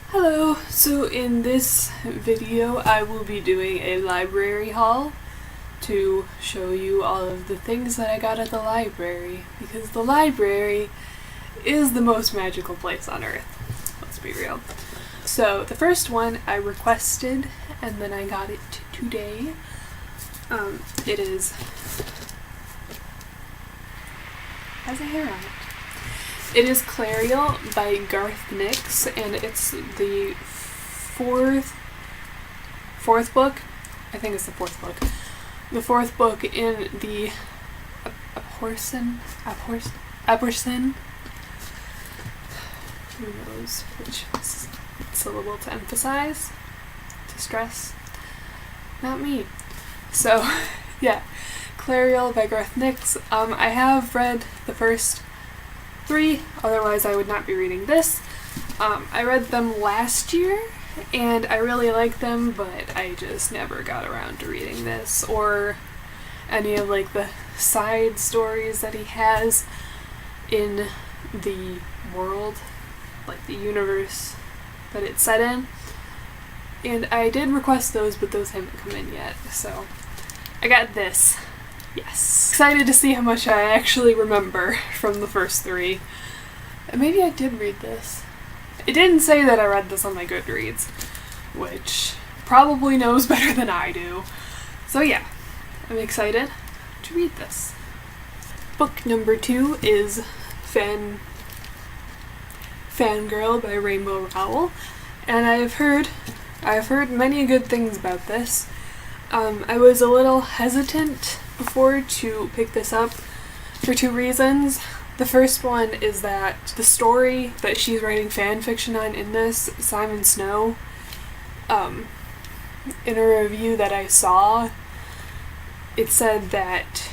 Hello, so in this video I will be doing a library haul to show you all of the things that I got at the library, because the library is the most magical place on earth, let's be real. So the first one I requested and then I got it today. It has a hair on it. It is Clariel by Garth Nix, and it's the fourth book. I think it's the fourth book. The fourth book in the Apportion. Who knows which syllable to emphasize, to stress? Not me. So, yeah, Clariel by Garth Nix. I have read the first 3, otherwise I would not be reading this. I read them last year and I really liked them, but I just never got around to reading this or any of like the side stories that he has in the world, like the universe that it's set in. And I did request those, but those haven't come in yet, so I got this. Yes. Excited to see how much I actually remember from the first 3. And maybe I did read this. It didn't say that I read this on my Goodreads, which probably knows better than I do. So yeah, I'm excited to read this. Book number 2 is Fangirl by Rowell, and I've heard many good things about this. I was a little hesitant before to pick this up for 2 reasons. The first one is that the story that she's writing fan fiction on in this, Simon Snow, in a review that I saw, it said that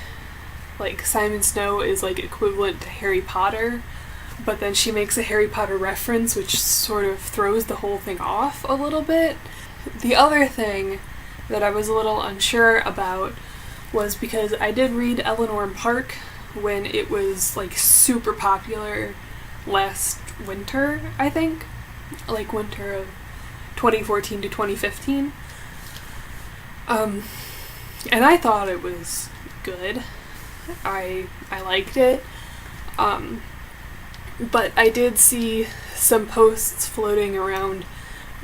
like Simon Snow is like equivalent to Harry Potter, but then she makes a Harry Potter reference which sort of throws the whole thing off a little bit. The other thing that I was a little unsure about was because I did read Eleanor Park when it was like super popular last winter, I think, like winter of 2014 to 2015. And I thought it was good. I liked it. But I did see some posts floating around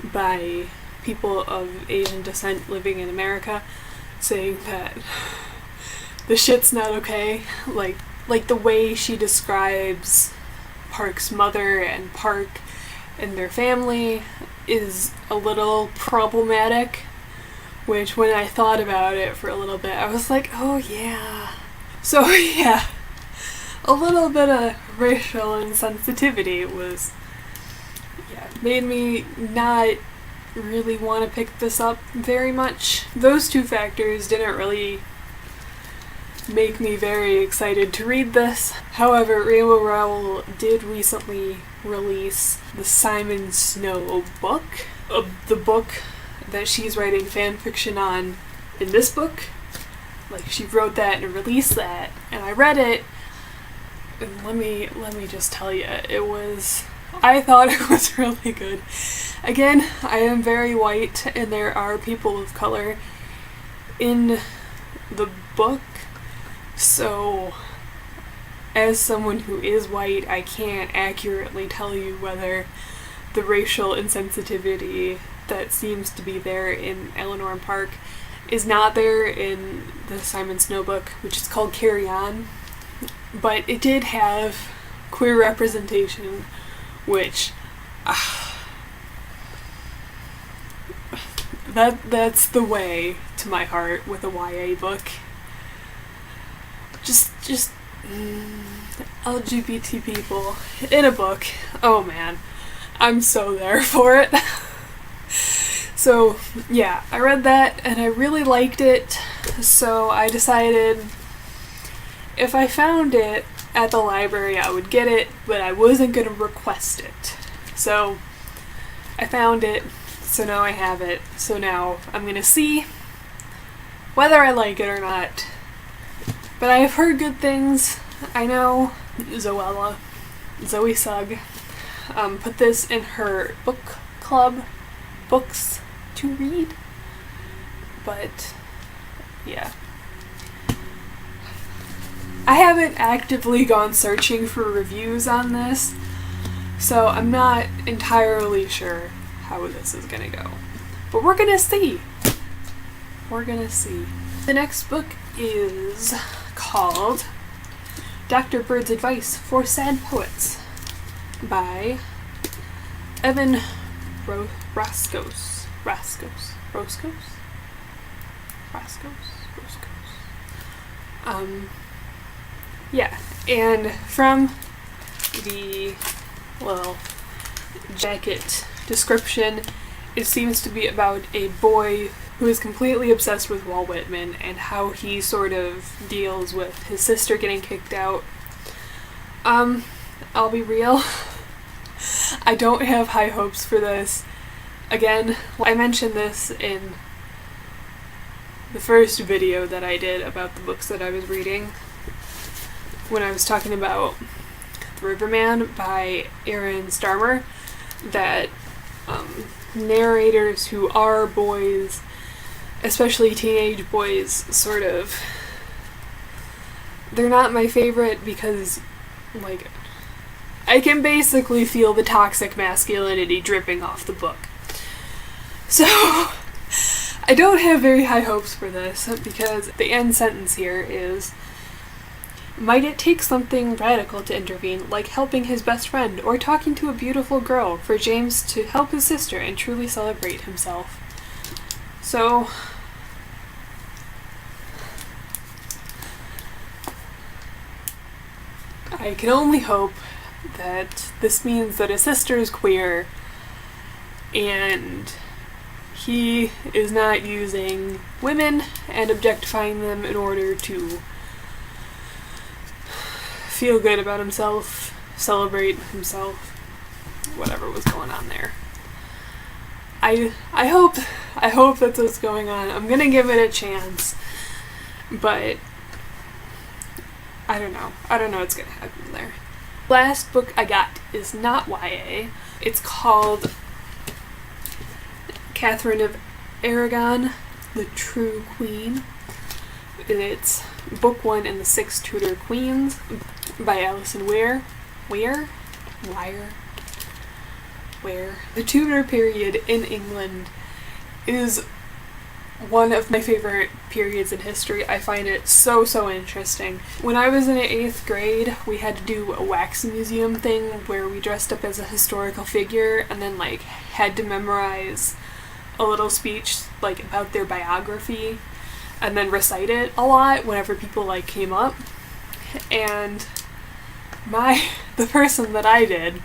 by people of Asian descent living in America saying that the shit's not okay. Like the way she describes Park's mother and Park and their family is a little problematic, which when I thought about it for a little bit, I was like, oh yeah. So yeah, a little bit of racial insensitivity made me not really want to pick this up very much. Those 2 factors didn't really make me very excited to read this. However, Rowell did recently release the Simon Snow book, the book that she's writing fanfiction on in this book. Like, she wrote that and released that, and I read it, and let me just tell you, I thought it was really good. Again, I am very white, and there are people of color in the book, so as someone who is white, I can't accurately tell you whether the racial insensitivity that seems to be there in Eleanor Park is not there in the Simon Snow book, which is called Carry On, but it did have queer representation, which that's the way to my heart with a YA book. Just LGBT people in a book. Oh man, I'm so there for it. So yeah, I read that and I really liked it, so I decided if I found it at the library I would get it, but I wasn't going to request it. So I found it, so now I have it, so now I'm going to see whether I like it or not. But I have heard good things. I know Zoe Sugg put this in her book club books to read. But yeah. I haven't actively gone searching for reviews on this, so I'm not entirely sure how this is gonna go. But we're gonna see. We're gonna see. The next book is called Dr. Bird's Advice for Sad Poets by Evan Roskos. Yeah, and from the, well, jacket description, it seems to be about a boy who is completely obsessed with Walt Whitman and how he sort of deals with his sister getting kicked out. I'll be real. I don't have high hopes for this. Again, I mentioned this in the first video that I did about the books that I was reading, when I was talking about The Riverman by Aaron Starmer, that narrators who are boys, especially teenage boys, sort of, they're not my favorite because, like, I can basically feel the toxic masculinity dripping off the book. So, I don't have very high hopes for this, because the end sentence here is, might it take something radical to intervene, like helping his best friend or talking to a beautiful girl, for James to help his sister and truly celebrate himself? So, I can only hope that this means that his sister is queer and he is not using women and objectifying them in order to feel good about himself, celebrate himself, whatever was going on there. I hope that's what's going on. I'm gonna give it a chance, but I don't know what's gonna happen there. Last book I got is not YA. It's called Katherine of Aragon, The True Queen. It's book 1 in the 6 Tudor Queens by Alison Weir. The Tudor period in England is one of my favorite periods in history. I find it so interesting. When I was in 8th grade, we had to do a wax museum thing where we dressed up as a historical figure and then like had to memorize a little speech like about their biography and then recite it a lot whenever people like came up. And the person that I did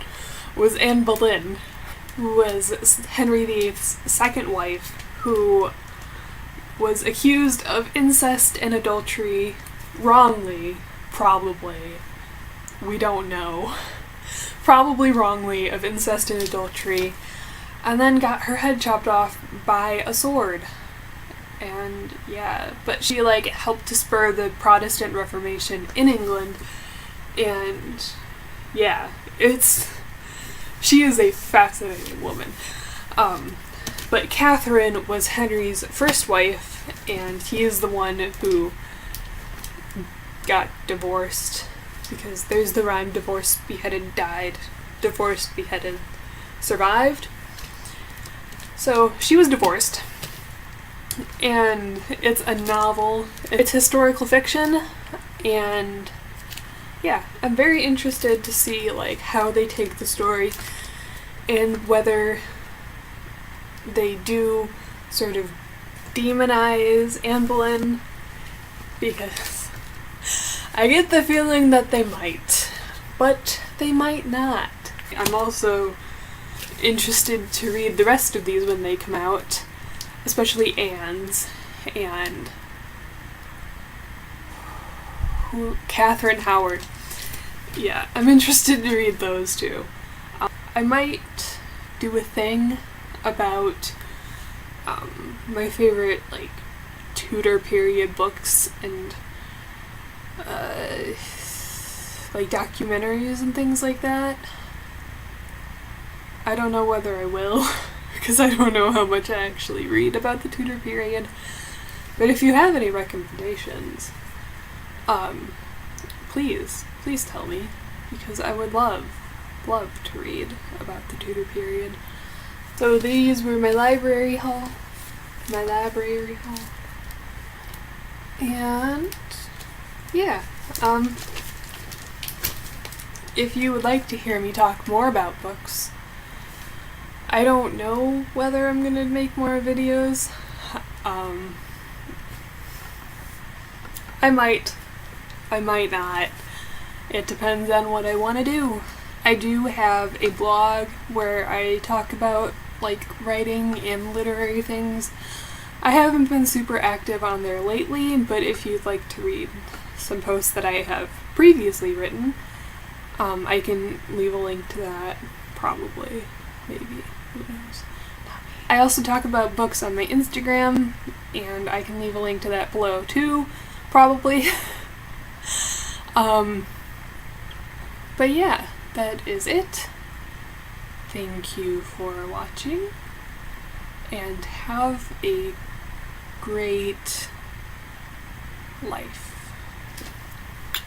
was Anne Boleyn, who was Henry VIII's second wife, who was accused of incest and adultery, wrongly, probably, we don't know, probably wrongly, of incest and adultery, and then got her head chopped off by a sword. And yeah, but she like helped to spur the Protestant Reformation in England, and yeah, she is a fascinating woman. But Katherine was Henry's first wife, and he is the one who got divorced, because there's the rhyme, divorced, beheaded, died, divorced, beheaded, survived. So she was divorced, and it's a novel. It's historical fiction, and yeah, I'm very interested to see like how they take the story and whether they do sort of demonize Anne Boleyn, because I get the feeling that they might, but they might not. I'm also interested to read the rest of these when they come out, especially Anne's, and Catherine Howard. Yeah, I'm interested to read those too. I might do a thing about my favorite like Tudor period books and like documentaries and things like that. I don't know whether I will. because I don't know how much I actually read about the Tudor period. But if you have any recommendations, please tell me, because I would love to read about the Tudor period. So these were my library haul. And yeah, if you would like to hear me talk more about books, I don't know whether I'm gonna make more videos. I might not. It depends on what I want to do. I do have a blog where I talk about like writing and literary things. I haven't been super active on there lately, but if you'd like to read some posts that I have previously written, I can leave a link to that, probably, maybe, who knows. I also talk about books on my Instagram, and I can leave a link to that below too, probably. But yeah, that is it. Thank you for watching, and have a great life.